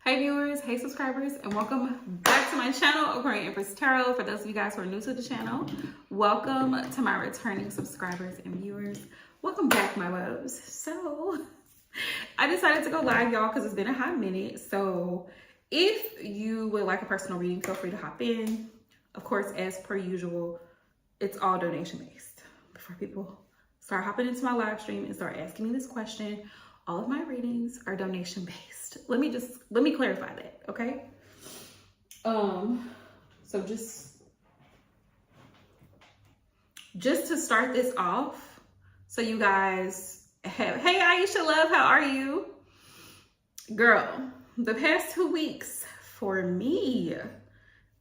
Hey viewers, hey subscribers, and welcome back to my channel, Aquarian Empress Tarot. For those of you guys who are new to the channel, welcome to my returning subscribers and viewers. Welcome back, my loves. So, I decided to go live, y'all, because it's been a hot minute. So, if you would like a personal reading, feel free to hop in. Of course, as per usual, it's all donation-based. Before people start hopping into my live stream and start asking me this question, all of my readings are donation based. Let me clarify that, okay? So just to start this off, so you guys have, hey Aisha love, how are you? Girl, the past 2 weeks for me,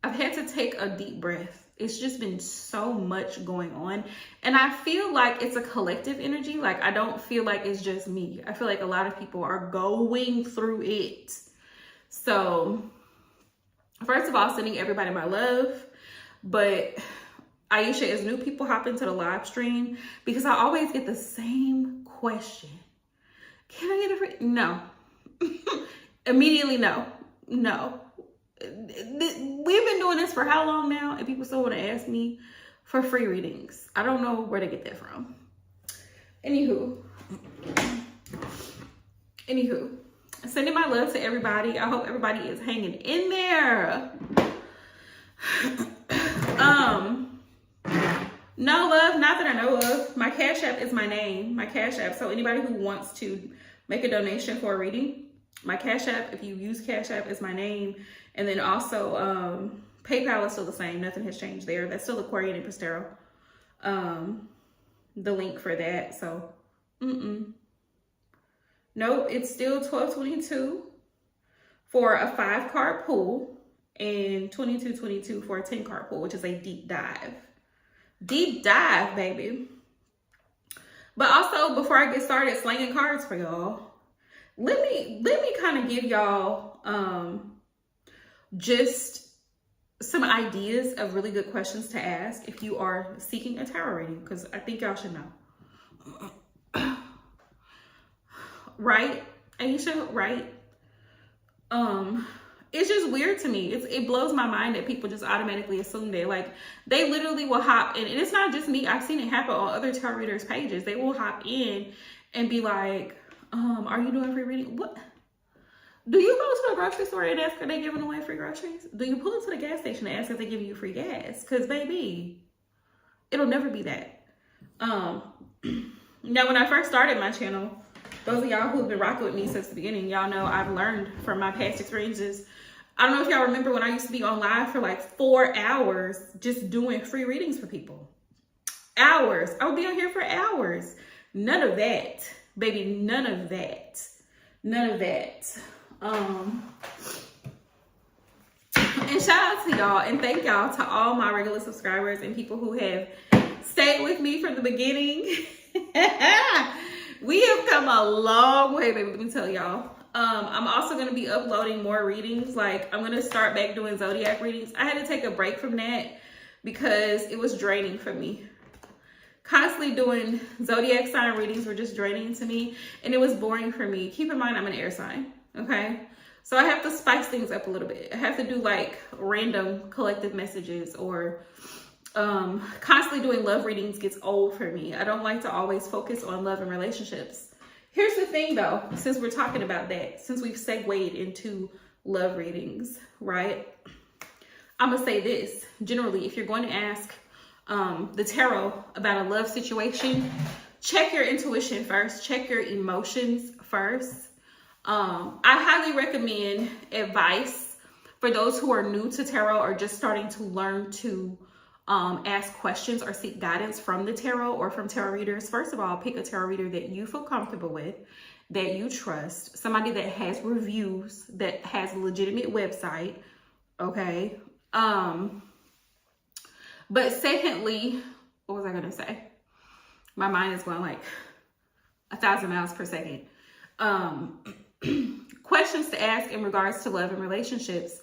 I've had to take a deep breath. It's just been so much going on. And I feel like it's a collective energy. Like, I don't feel like it's just me. I feel like a lot of people are going through it. So, first of all, sending everybody my love. But Aisha, as new people hop into the live stream, because I always get the same question. Can I get a free? No. Immediately, no. No. We've been doing this for how long now, and people still want to ask me for free readings. I don't know where to get that from. Anywho, sending my love to everybody. I hope everybody is hanging in there. No love, not that I know of. My Cash App is my name, my Cash App. So anybody who wants to make a donation for a reading, my Cash App, if you use Cash App, is my name. And then also, PayPal is still the same. Nothing has changed there. That's still Aquarian Empress Tarot. The link for that. So, nope, it's still $12.22 for a 5-card pool and $22.22 for a 10-card pool, which is a deep dive. Deep dive, baby. But also, before I get started slanging cards for y'all, let me kind of give y'all just some ideas of really good questions to ask if you are seeking a tarot reading, because I think y'all should know. Right, Aisha? Right? It's just weird to me. It blows my mind that people just automatically assume that, like, they literally will hop in, and it's not just me. I've seen it happen on other tarot readers' pages. They will hop in and be like, are you doing free reading? What? Do you go to a grocery store and ask, are they giving away free groceries? Do you pull into the gas station and ask if they're giving you free gas? Because, baby, it'll never be that. Now, when I first started my channel, those of y'all who've been rocking with me since the beginning, y'all know I've learned from my past experiences. I don't know if y'all remember when I used to be on live for like 4 hours just doing free readings for people. Hours. I would be on here for hours. None of that, baby. None of that. None of that. And shout out to y'all and thank y'all to all my regular subscribers and people who have stayed with me from the beginning. We have come a long way, baby, let me tell y'all. I'm also going to be uploading more readings. Like, I'm going to start back doing zodiac readings. I had to take a break from that because it was draining for me. Constantly doing zodiac sign readings were just draining to me, and it was boring for me. Keep in mind, I'm an air sign. Okay, so I have to spice things up a little bit. I have to do like random collective messages, or constantly doing love readings gets old for me. I don't like to always focus on love and relationships. Here's the thing though, since we're talking about that, since we've segued into love readings, right? I'm gonna say this. Generally, if you're going to ask the tarot about a love situation, check your intuition first, check your emotions first. I highly recommend advice for those who are new to tarot or just starting to learn to ask questions or seek guidance from the tarot or from tarot readers. First of all, pick a tarot reader that you feel comfortable with, that you trust, somebody that has reviews, that has a legitimate website, okay? But secondly, what was I gonna say? My mind is going like 1,000 miles per second. Questions to ask in regards to love and relationships.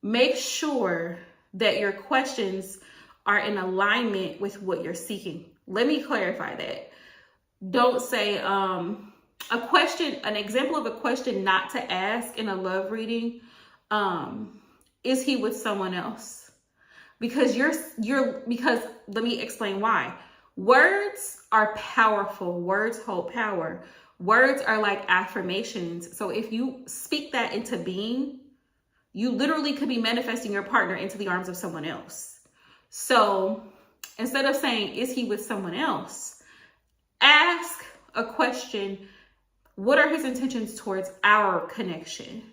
Make sure that your questions are in alignment with what you're seeking. Let me clarify that. Don't say, an example of a question not to ask in a love reading, is he with someone else? Because because let me explain why. Words are powerful. Words hold power. Words are like affirmations. So if you speak that into being, you literally could be manifesting your partner into the arms of someone else. So instead of saying, is he with someone else? Ask a question. What are his intentions towards our connection?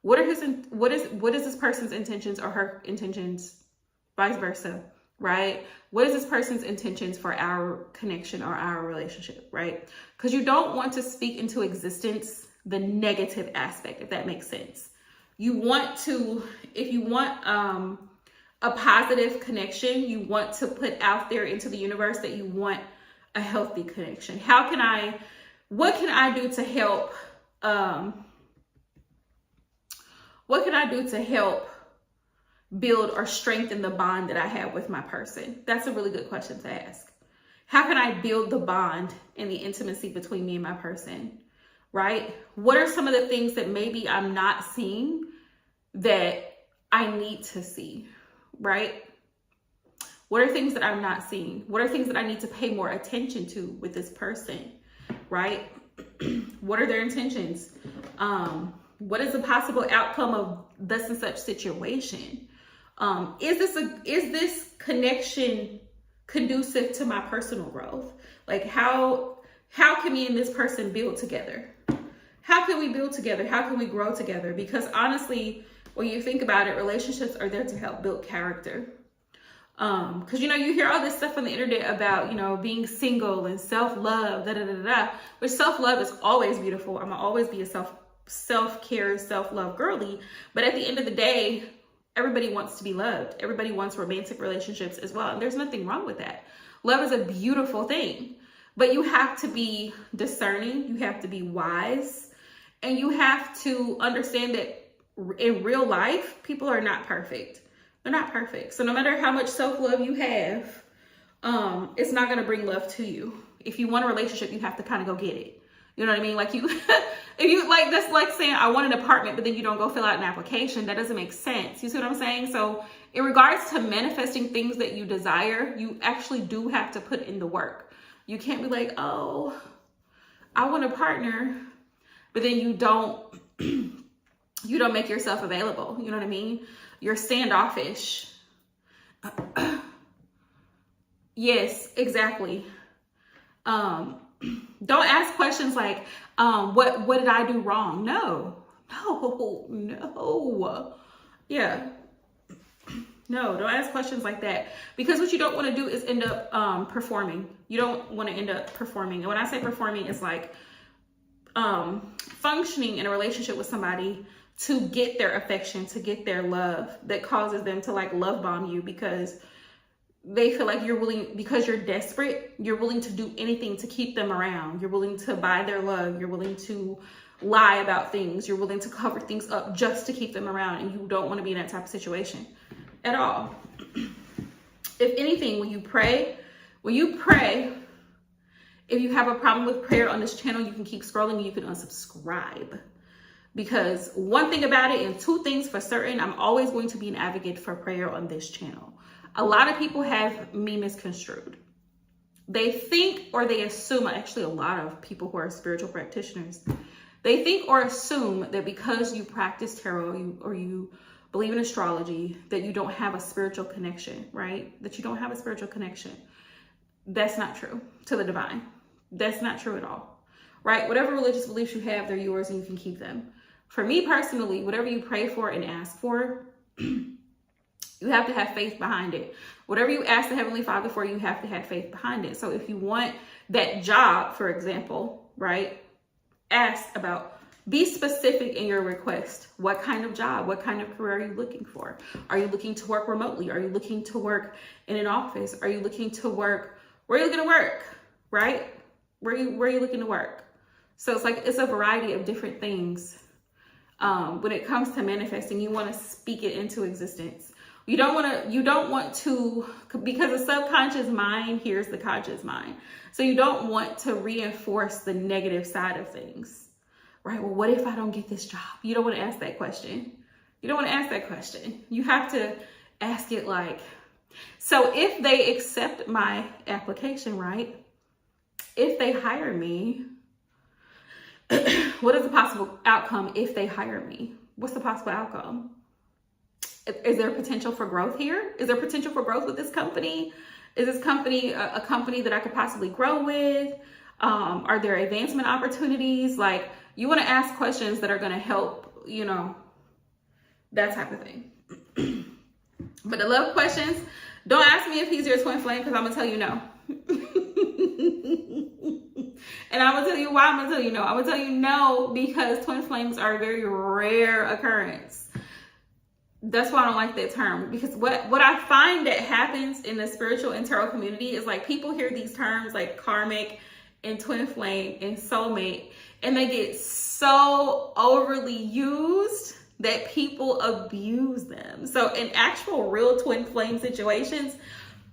What is this person's intentions or her intentions, vice versa, right? What is this person's intentions for our connection or our relationship, right? Because you don't want to speak into existence the negative aspect, if that makes sense. You want to, if you want a positive connection, you want to put out there into the universe that you want a healthy connection. What can I do to help? What can I do to help build or strengthen the bond that I have with my person? That's a really good question to ask. How can I build the bond and the intimacy between me and my person, right? What are some of the things that maybe I'm not seeing that I need to see, right? What are things that I'm not seeing? What are things that I need to pay more attention to with this person, right? What are their intentions? What is the possible outcome of thus and such situation? Is this connection conducive to my personal growth? Like how can me and this person build together? How can we build together? How can we grow together? Because honestly, when you think about it, relationships are there to help build character. Because, you hear all this stuff on the internet about, being single and self-love, which self-love is always beautiful. I'm gonna always be a self-care, self-love girly. But at the end of the day, everybody wants to be loved. Everybody wants romantic relationships as well. And there's nothing wrong with that. Love is a beautiful thing, but you have to be discerning. You have to be wise, and you have to understand that in real life, people are not perfect. They're not perfect. So no matter how much self-love you have, it's not going to bring love to you. If you want a relationship, you have to kind of go get it. You know what I mean? Like that's like saying, I want an apartment, but then you don't go fill out an application. That doesn't make sense. You see what I'm saying? So in regards to manifesting things that you desire, you actually do have to put in the work. You can't be like, oh, I want a partner, but then you don't make yourself available. You know what I mean? You're standoffish. Yes, exactly. Don't ask questions like, what did I do wrong? No. Yeah. No, don't ask questions like that. Because what you don't want to do is end up performing. You don't want to end up performing. And when I say performing, it's like functioning in a relationship with somebody to get their affection, to get their love, that causes them to like love bomb you because they feel like you're willing, because you're desperate, you're willing to do anything to keep them around. You're willing to buy their love. You're willing to lie about things. You're willing to cover things up just to keep them around. And you don't want to be in that type of situation at all. If anything, when you pray, if you have a problem with prayer on this channel, you can keep scrolling and you can unsubscribe. Because one thing about it, and two things for certain, I'm always going to be an advocate for prayer on this channel. A lot of people have me misconstrued. They think or they assume, actually a lot of people who are spiritual practitioners, they think or assume that because you practice tarot or you believe in astrology, that you don't have a spiritual connection, right? That you don't have a spiritual connection. That's not true to the divine. That's not true at all, right? Whatever religious beliefs you have, they're yours and you can keep them. For me personally, whatever you pray for and ask for, you have to have faith behind it. Whatever you ask the Heavenly Father for, you have to have faith behind it. So if you want that job, for example, right? Be specific in your request. What kind of job? What kind of career are you looking for? Are you looking to work remotely? Are you looking to work in an office? Are you looking to work? Where are you looking to work? Right? Where are you looking to work? So it's a variety of different things. When it comes to manifesting, you want to speak it into existence. You don't want to, because the subconscious mind hears the conscious mind. So you don't want to reinforce the negative side of things, right? Well, what if I don't get this job? You don't want to ask that question. You don't want to ask that question. You have to ask it like, so if they accept my application, right? If they hire me, what is the possible outcome if they hire me? What's the possible outcome? Is there potential for growth here? Is there potential for growth with this company? Is this company a company that I could possibly grow with? Are there advancement opportunities? Like, you want to ask questions that are going to help, you know, that type of thing. But the love questions, don't ask me if he's your twin flame, because I'm going to tell you no. And I'm going to tell you why I'm going to tell you no. I'm going to tell you no because twin flames are a very rare occurrence. That's why I don't like that term, because what I find that happens in the spiritual and tarot community is like people hear these terms like karmic and twin flame and soulmate, and they get so overly used that people abuse them. So in actual real twin flame situations,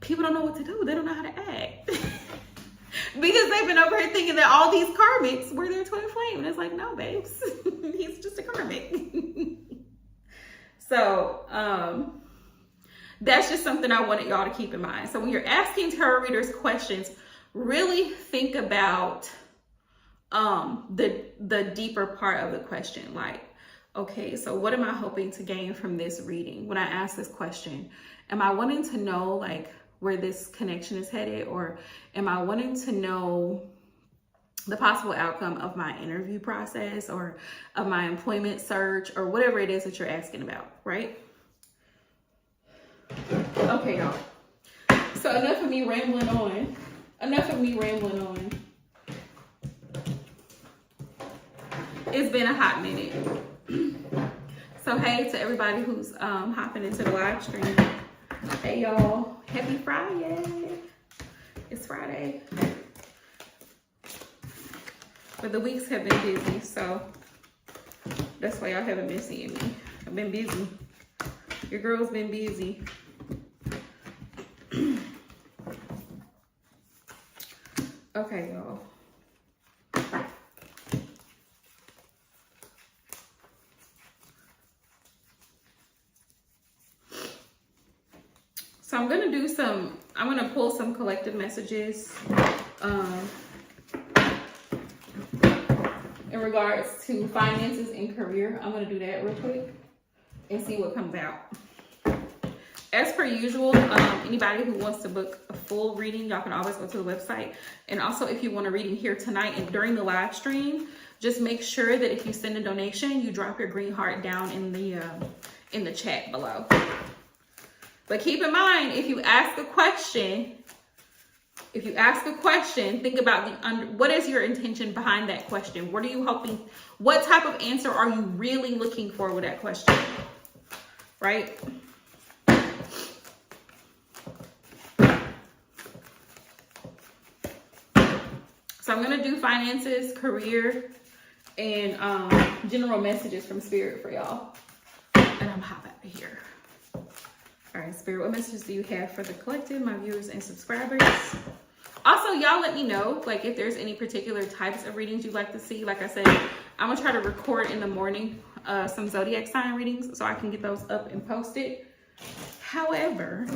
people don't know what to do. They don't know how to act. Because they've been over here thinking that all these karmics were their twin flame. And it's like, no, babes. He's just a karmic. So that's just something I wanted y'all to keep in mind. So when you're asking tarot readers questions, really think about the deeper part of the question. Like, okay, so what am I hoping to gain from this reading? When I ask this question, am I wanting to know like where this connection is headed, or am I wanting to know the possible outcome of my interview process or of my employment search or whatever it is that you're asking about, right? Okay, y'all. So enough of me rambling on. It's been a hot minute. So hey to everybody who's hopping into the live stream. Hey y'all, happy Friday. It's Friday. But the weeks have been busy, so that's why y'all haven't been seeing me. I've been busy. Your girl's been busy. Okay, y'all. So I'm gonna pull some collective messages in regards to finances and career. I'm gonna do that real quick and see what comes out. As per usual, anybody who wants to book a full reading, y'all can always go to the website. And also, if you want a reading here tonight and during the live stream, just make sure that if you send a donation, you drop your green heart down in the chat below. But keep in mind, if you ask a question, think about what is your intention behind that question? What are you hoping? What type of answer are you really looking for with that question? Right? So I'm going to do finances, career, and general messages from Spirit for y'all. And I'm hop out of here. All right, Spirit, what messages do you have for the collective, my viewers and subscribers? Also, y'all let me know, like, if there's any particular types of readings you'd like to see. Like I said, I'm going to try to record in the morning some zodiac sign readings so I can get those up and posted. However,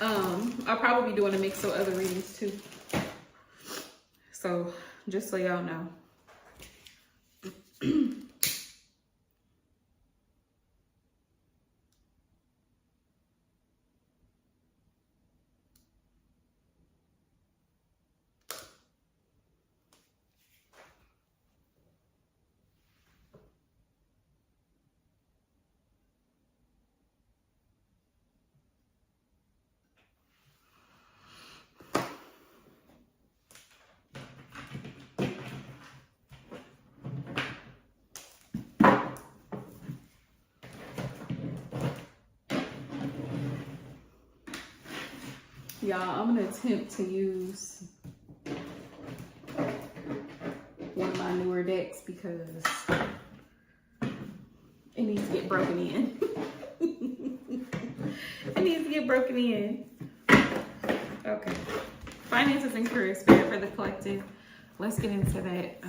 I'll probably be doing a mix of other readings too. So, just so y'all know. Y'all, I'm going to attempt to use one of my newer decks because in needs to get broken in. It needs to get broken in. Okay. Finances and career, Spirit, for the collective. Let's get into that.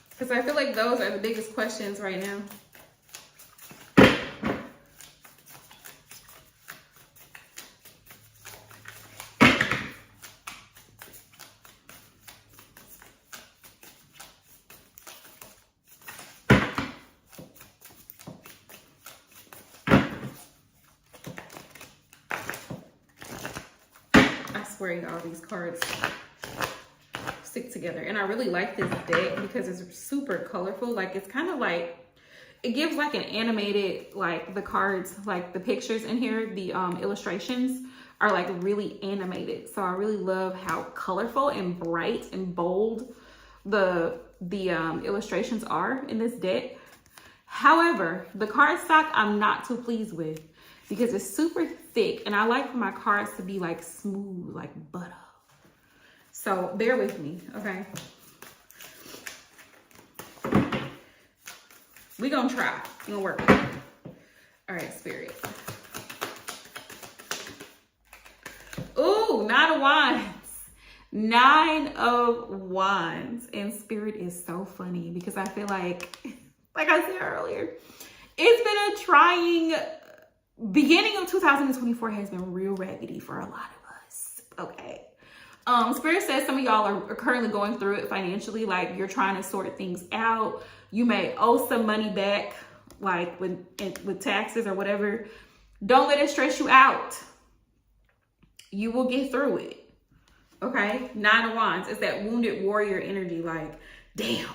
Because I feel like those are the biggest questions right now. I swear, y'all, these cards stick together. And I really like this deck because it's super colorful. Like, it's kind of like, it gives like an animated, like the cards, like the pictures in here, the illustrations are like really animated. So I really love how colorful and bright and bold the illustrations are in this deck. However, the card stock I'm not too pleased with because it's super thick, and I like for my cards to be like smooth, like butter. So bear with me, okay? We gonna try. We gonna work with it. All right, Spirit. Ooh, 9 of Wands. 9 of Wands. And Spirit is so funny because I feel like I said earlier, it's been a trying beginning of 2024 has been real raggedy for a lot of us. Okay. Spirit says some of y'all are currently going through it financially, like you're trying to sort things out. You may owe some money back, like with taxes or whatever. Don't let it stress you out. You will get through it. Okay? 9 of Wands. It's that wounded warrior energy, like, damn.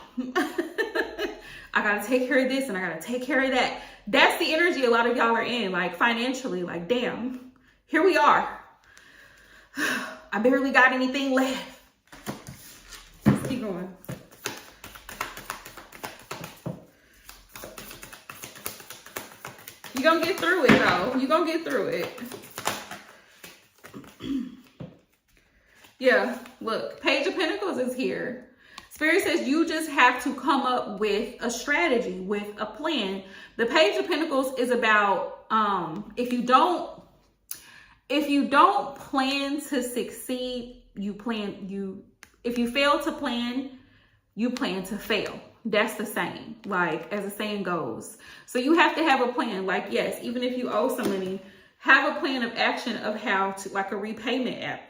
I gotta take care of this and I gotta take care of that. That's the energy a lot of y'all are in, like financially, like, damn, here we are. I barely got anything left. Let's keep going. You're gonna get through it, though. You're gonna get through it. Yeah, look, Page of Pentacles is here. Spirit says you just have to come up with a strategy, with a plan. The Page of Pentacles is about if you don't plan to succeed, if you fail to plan, you plan to fail. That's the saying, like as the saying goes. So you have to have a plan. Like, yes, even if you owe some money, have a plan of action of how to, like a repayment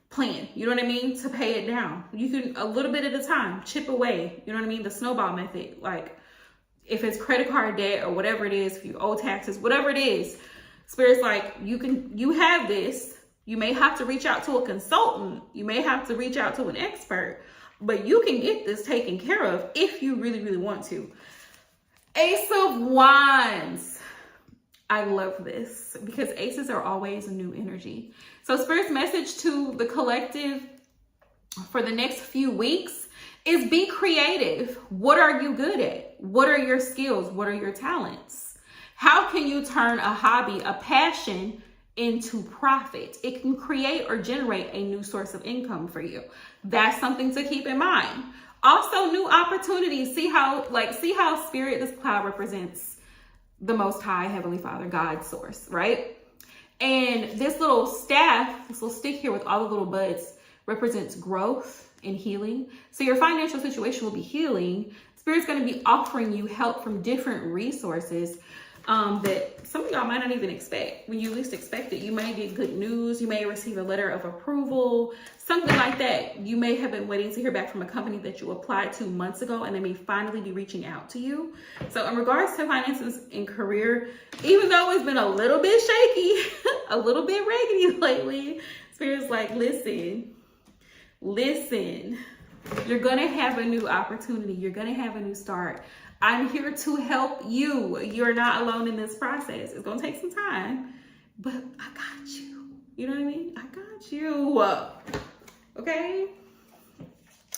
plan, you know what I mean, to pay it down. You can, a little bit at a time, chip away, you know what I mean, the snowball method. Like if it's credit card debt or whatever it is, if you owe taxes, whatever it is, Spirit's like, you have this. You may have to reach out to a consultant, you may have to reach out to an expert, but you can get this taken care of if you really, really want to. Ace of Wands. I love this because aces are always a new energy. So Spirit's message to the collective for the next few weeks is be creative. What are you good at? What are your skills? What are your talents? How can you turn a hobby, a passion into profit? It can create or generate a new source of income for you. That's something to keep in mind. Also, new opportunities. See how Spirit, this cloud represents the Most High, Heavenly Father, God's source, right? And this little staff, this little stick here with all the little buds represents growth and healing. So your financial situation will be healing. Spirit's going to be offering you help from different resources that some of y'all might not even expect. When you least expect it, you may get good news. You may receive a letter of approval, something like that. You may have been waiting to hear back from a company that you applied to months ago, and they may finally be reaching out to you. So in regards to finances and career, even though it's been a little bit shaky, a little bit raggedy lately, Spirit's like, listen, you're going to have a new opportunity. You're going to have a new start. I'm here to help you. You're not alone in this process. It's going to take some time, but I got you. You know what I mean? I got you. Okay?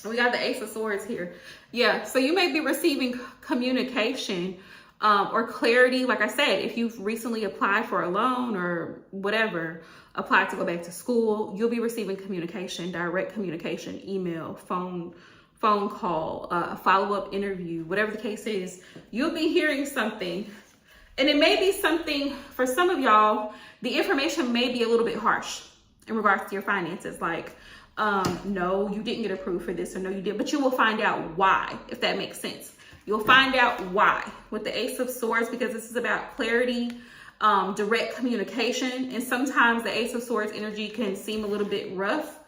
We got the Ace of Swords here. Yeah, so you may be receiving communication or clarity. Like I said, if you've recently applied for a loan or whatever, apply to go back to school, you'll be receiving communication, direct communication, email, phone call, follow-up interview, whatever the case is. You'll be hearing something, and it may be something for some of y'all. The information may be a little bit harsh in regards to your finances, like no, you didn't get approved for this, or no, you did, but you will find out why, if that makes sense. You'll find out why with the Ace of Swords, because this is about clarity, direct communication. And sometimes the Ace of Swords energy can seem a little bit rough,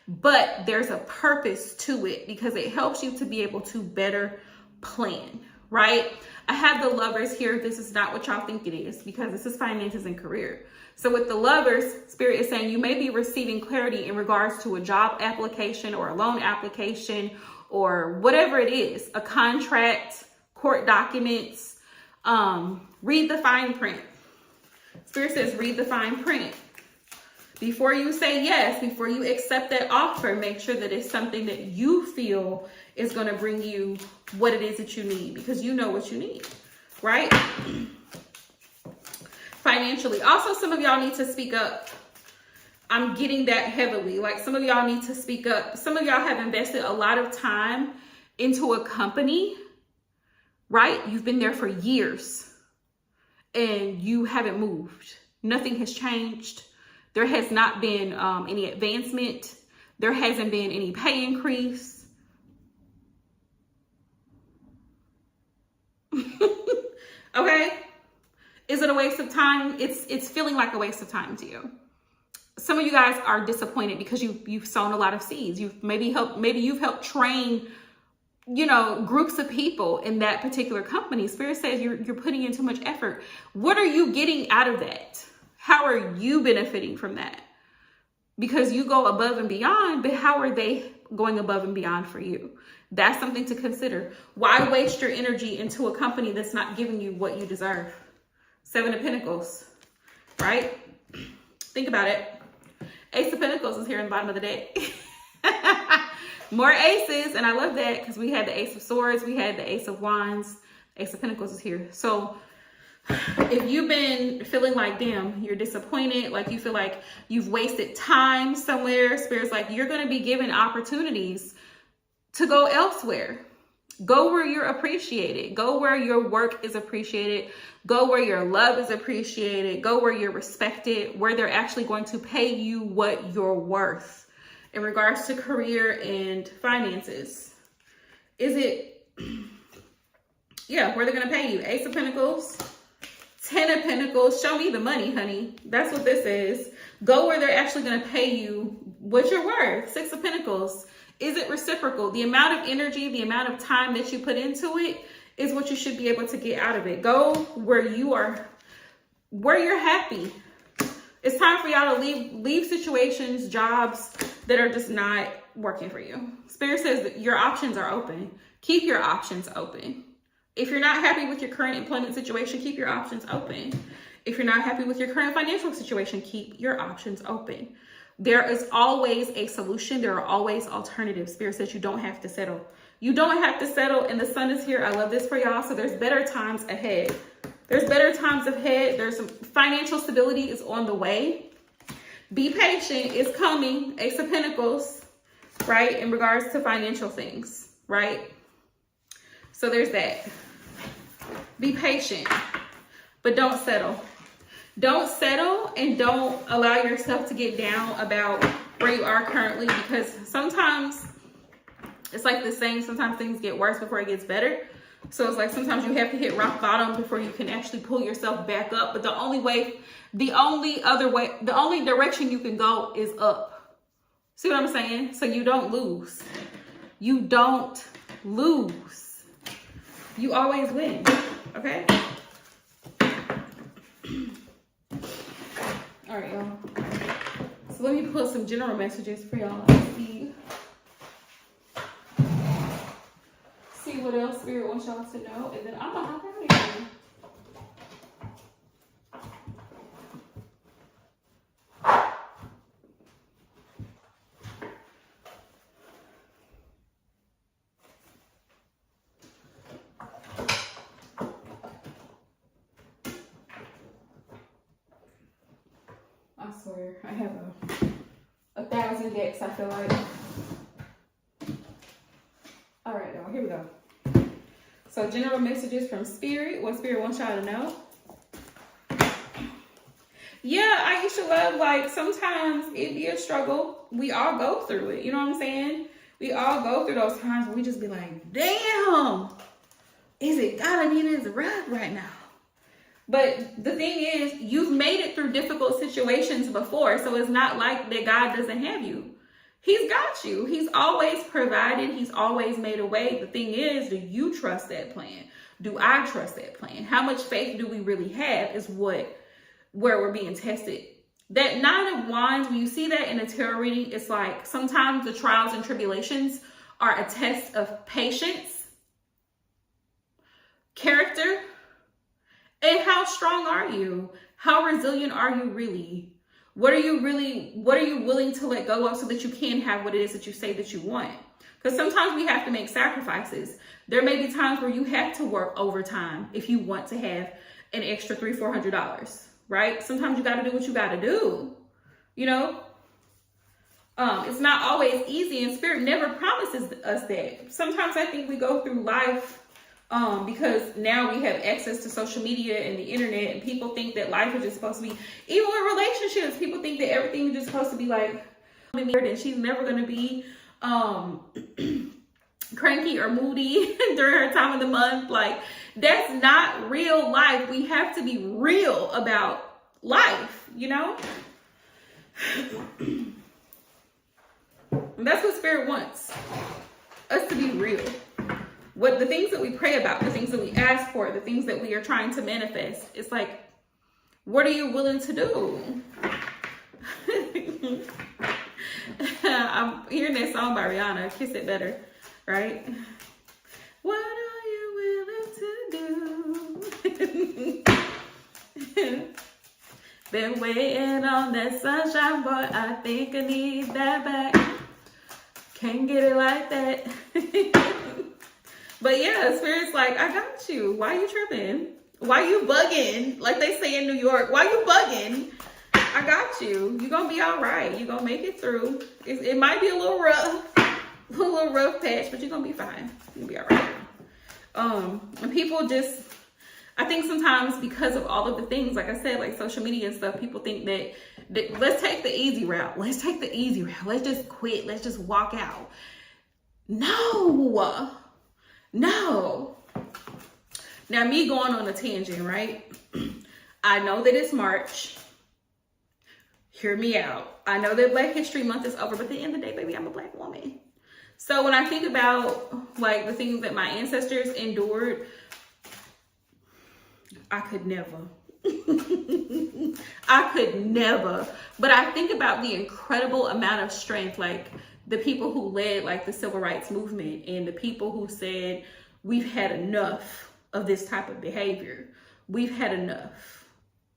but there's a purpose to it because it helps you to be able to better plan, right? I have the Lovers here. This is not what y'all think it is, because this is finances and career. So with the Lovers, Spirit is saying you may be receiving clarity in regards to a job application or a loan application or whatever it is, a contract, court documents. Read the fine print. Spirit says read the fine print. Before you say yes, before you accept that offer, make sure that it's something that you feel is going to bring you what it is that you need, because you know what you need, right? Financially. Also, some of y'all need to speak up. I'm getting that heavily. Like, some of y'all need to speak up. Some of y'all have invested a lot of time into a company, right? You've been there for years and you haven't moved. Nothing has changed. There has not been any advancement. There hasn't been any pay increase. Okay? Is it a waste of time? It's feeling like a waste of time to you. Some of you guys are disappointed because you've sown a lot of seeds. Maybe you've helped train, groups of people in that particular company. Spirit says you're putting in too much effort. What are you getting out of that? How are you benefiting from that? Because you go above and beyond, but how are they going above and beyond for you? That's something to consider. Why waste your energy into a company that's not giving you what you deserve? 7 of Pentacles, right? Think about it. Ace of Pentacles is here in the bottom of the deck. More aces, and I love that because we had the Ace of Swords, we had the Ace of Wands, Ace of Pentacles is here. So if you've been feeling like, damn, you're disappointed, like you feel like you've wasted time somewhere, Spirit's like, you're going to be given opportunities to go elsewhere. Go where you're appreciated. Go where your work is appreciated. Go where your love is appreciated. Go where you're respected, where they're actually going to pay you what you're worth. In regards to career and finances, is it, yeah, where they're going to pay you? Ace of Pentacles, 10 of Pentacles. Show me the money, honey. That's what this is. Go where they're actually going to pay you what you're worth. 6 of Pentacles. Is it reciprocal? The amount of energy, the amount of time that you put into it is what you should be able to get out of it. Go where you're happy. It's time for y'all to leave situations, jobs that are just not working for you. Spirit says that your options are open. Keep your options open. If you're not happy with your current employment situation, keep your options open. If you're not happy with your current financial situation, keep your options open. There is always a solution. There are always alternatives. Spirit says you don't have to settle. You don't have to settle, and the sun is here. I love this for y'all. So there's better times ahead. There's better times ahead. There's some financial stability is on the way. Be patient. It's coming. Ace of Pentacles, right? In regards to financial things, right? So there's that. Be patient, but don't settle. Don't settle, and don't allow yourself to get down about where you are currently, because sometimes it's like this saying, sometimes things get worse before it gets better. So it's like sometimes you have to hit rock bottom before you can actually pull yourself back up. But the only direction you can go is up. See what I'm saying? So you don't lose. You don't lose. You always win. Okay? All right, y'all. So let me put some general messages for y'all. See what else Spirit wants y'all to know, and then I'm gonna hop out of here. swear, I have 1,000 decks, I feel like. All right, y'all, here we go. So general messages from Spirit, what Spirit wants y'all to know. Yeah, I used to love, like, sometimes it'd be a struggle. We all go through it, you know what I'm saying? We all go through those times where we just be like, damn, is it gotta be this rough right now? But the thing is, you've made it through difficult situations before, so it's not like that God doesn't have you. He's got you. He's always provided. He's always made a way. The thing is, do you trust that plan? Do I trust that plan? How much faith do we really have is where we're being tested. That 9 of Wands, when you see that in a tarot reading, it's like sometimes the trials and tribulations are a test of patience, character, and how strong are you? How resilient are you really? What are you willing to let go of so that you can have what it is that you say that you want? Because sometimes we have to make sacrifices. There may be times where you have to work overtime if you want to have an extra $300-400, right? Sometimes you got to do what you got to do, you know? It's not always easy, and Spirit never promises us that. Sometimes I think we go through life because now we have access to social media and the internet, and people think that life is just supposed to be, even with relationships, people think that everything is just supposed to be like, and she's never going to be cranky or moody during her time of the month. Like, that's not real life. We have to be real about life, you know? And that's what Spirit wants us to be real. What the things that we pray about, the things that we ask for, the things that we are trying to manifest, it's like, what are you willing to do? I'm hearing that song by Rihanna, Kiss It Better, right? What are you willing to do? Been waiting on that sunshine, boy, I think I need that back. Can't get it like that. But yeah, Spirit's like, I got you. Why you tripping? Why you bugging? Like they say in New York, why you bugging? I got you. You're going to be all right. You're going to make it through. It might be a little rough patch, but you're going to be fine. You'll be all right. And people just, I think sometimes because of all of the things, like I said, like social media and stuff, people think that let's take the easy route. Let's take the easy route. Let's just quit. Let's just walk out. No. Now, me going on a tangent, right? I know that it's March. Hear me out. I know that Black History Month is over, but at the end of the day, baby, I'm a Black woman. So when I think about like the things that my ancestors endured, I could never. I could never. But I think about the incredible amount of strength, like the people who led like the civil rights movement and the people who said, we've had enough of this type of behavior. We've had enough,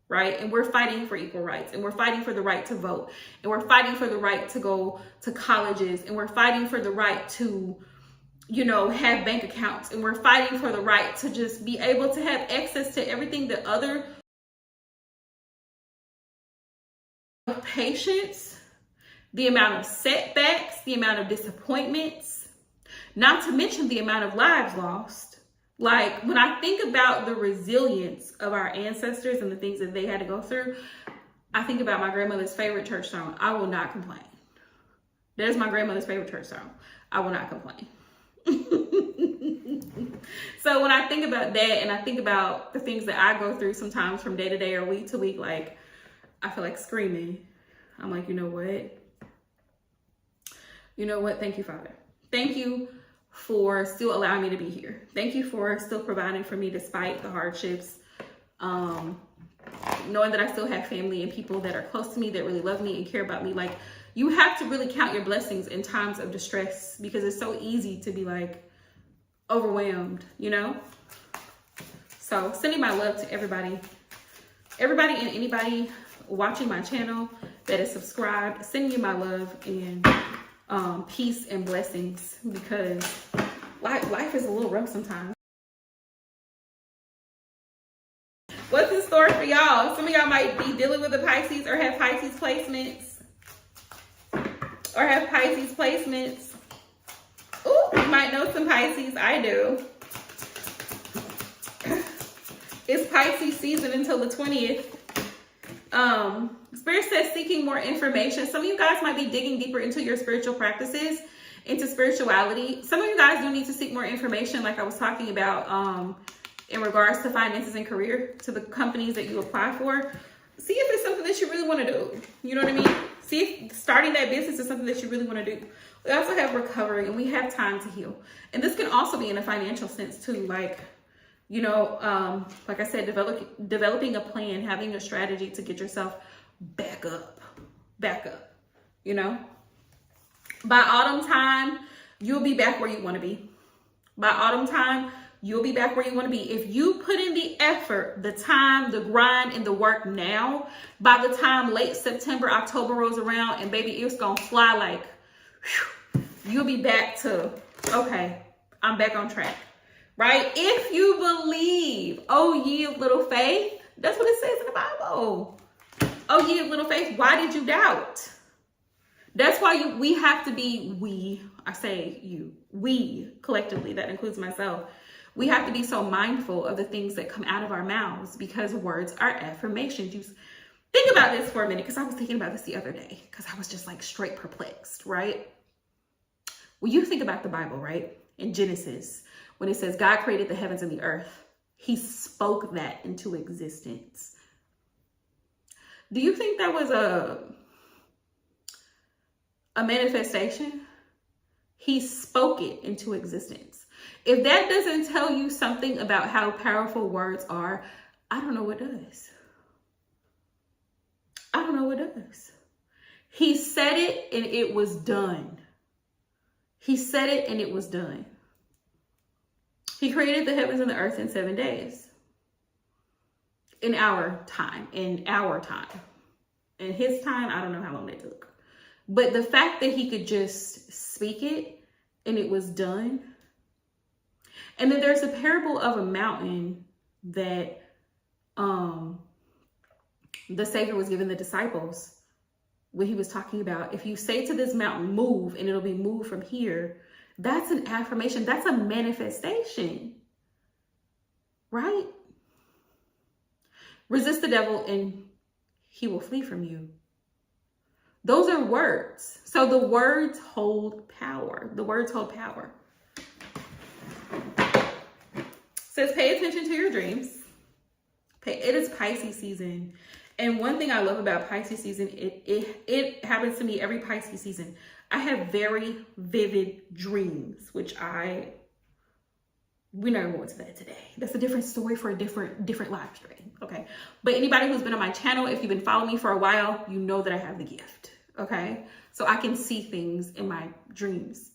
right? And we're fighting for equal rights, and we're fighting for the right to vote, and we're fighting for the right to go to colleges, and we're fighting for the right to, you know, have bank accounts, and we're fighting for the right to just be able to have access to everything that other patience, the amount of setbacks, the amount of disappointments, not to mention the amount of lives lost. Like when I think about the resilience of our ancestors and the things that they had to go through, I think about my grandmother's favorite church song, I Will Not Complain. That is my grandmother's favorite church song, I Will Not Complain. So when I think about that and I think about the things that I go through sometimes from day to day or week to week, like I feel like screaming. I'm like, you know what? Thank you, Father. Thank you for still allowing me to be here. Thank you for still providing for me despite the hardships. Knowing that I still have family and people that are close to me that really love me and care about me. Like, you have to really count your blessings in times of distress, because it's so easy to be like overwhelmed, you know? So sending my love to everybody and anybody watching my channel that is subscribed, sending you my love and peace and blessings, because life is a little rough sometimes. What's in store for y'all? y'all, some of y'all might be dealing with the Pisces or have Pisces placements. Ooh, you might know some Pisces. I do. It's Pisces season until the 20th. Spirit says seeking more information. Some of you guys might be digging deeper into your spiritual practices, into spirituality. Some of you guys do need to seek more information, like I was talking about in regards to finances and career, to the companies that you apply for. See if it's something that you really want to do. You know what I mean? See if starting that business is something that you really want to do. We also have recovery, and we have time to heal. And this can also be in a financial sense too, like, you know, like I said, developing a plan, having a strategy to get yourself back up, you know. By autumn time, you'll be back where you want to be. By autumn time, you'll be back where you want to be. If you put in the effort, the time, the grind, and the work now, by the time late September, October rolls around, and baby, it's going to fly like, whew, you'll be back to, okay, I'm back on track, right? If you believe, oh, ye of little faith, that's what it says in the Bible. Oh, ye of little faith, why did you doubt? That's why we have to be, we collectively, that includes myself. We have to be so mindful of the things that come out of our mouths, because words are affirmations. You think about this for a minute, because I was thinking about this the other day, because I was just like straight perplexed, right? When you think about the Bible, right? In Genesis, when it says God created the heavens and the earth, he spoke that into existence. Do you think that was a manifestation? He spoke it into existence. If that doesn't tell you something about how powerful words are, I don't know what does. I don't know what does. He said it and it was done. He said it and it was done. He created the heavens and the earth in 7 days. In our time. In his time, I don't know how long that took. But the fact that he could just speak it and it was done. And then there's a parable of a mountain that the Savior was giving the disciples when he was talking about, if you say to this mountain, move, and it'll be moved from here. That's an affirmation. That's a manifestation, right? Resist the devil and he will flee from you. Those are words. So the words hold power. The words hold power. Says pay attention to your dreams. It is Pisces season. And one thing I love about Pisces season, it happens to me every Pisces season. I have very vivid dreams, which we're not going to that today. That's a different story for a different live stream. Okay. But anybody who's been on my channel, if you've been following me for a while, you know that I have the gift. Okay. So I can see things in my dreams.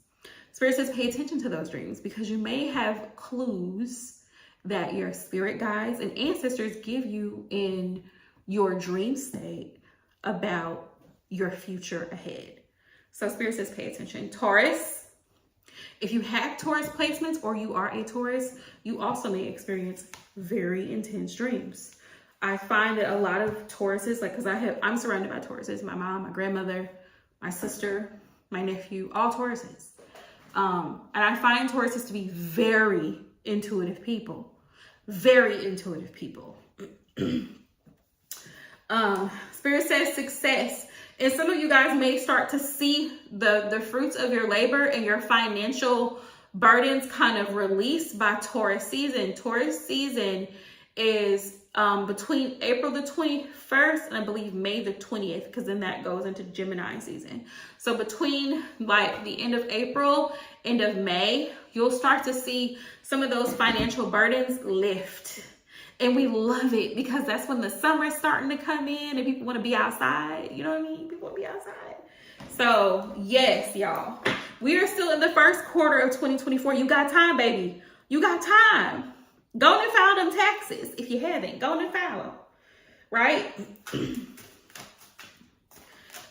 Spirit says pay attention to those dreams, because you may have clues that your spirit guides and ancestors give you in your dream state about your future ahead. So Spirit says pay attention. Taurus, if you have Taurus placements or you are a Taurus, you also may experience very intense dreams. I find that a lot of Tauruses, like, because I'm surrounded by Tauruses, my mom, my grandmother, my sister, my nephew, all Tauruses. And I find Tauruses to be very intuitive people. Very intuitive people. Spirit says success. And some of you guys may start to see the fruits of your labor and your financial burdens kind of released by Taurus season. Taurus season is between April the 21st and I believe May the 20th, because then that goes into Gemini season. So between like the end of April, end of May, you'll start to see some of those financial burdens lift. And we love it, because that's when the summer's starting to come in and people want to be outside. You know what I mean? People want to be outside. So yes, y'all, we are still in the first quarter of 2024. You got time, baby. You got time. Go and file them taxes. If you haven't, go and file them, right?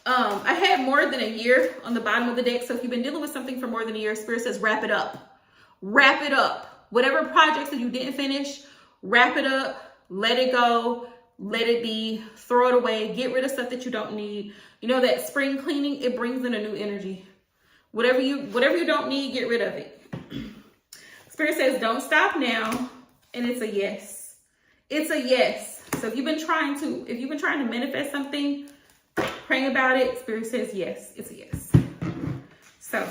I had more than a year on the bottom of the deck. So if you've been dealing with something for more than a year, Spirit says wrap it up. Wrap it up. Whatever projects that you didn't finish, wrap it up, let it go, let it be, throw it away, get rid of stuff that you don't need. You know, that spring cleaning, it brings in a new energy. Whatever you don't need, get rid of it. Spirit says, don't stop now. And it's a yes. It's a yes. So if you've been trying to manifest something, praying about it, Spirit says yes. It's a yes. So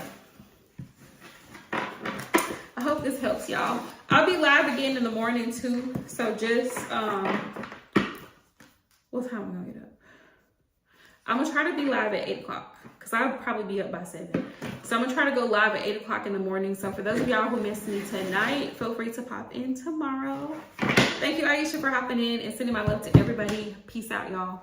I hope this helps y'all. I'll be live again in the morning too. So just what time am I gonna get up? I'm gonna try to be live at 8 o'clock because I'll probably be up by 7. So I'm gonna try to go live at 8 o'clock in the morning. So for those of y'all who missed me tonight, feel free to pop in tomorrow. Thank you, Aisha, for hopping in and sending my love to everybody. Peace out, y'all.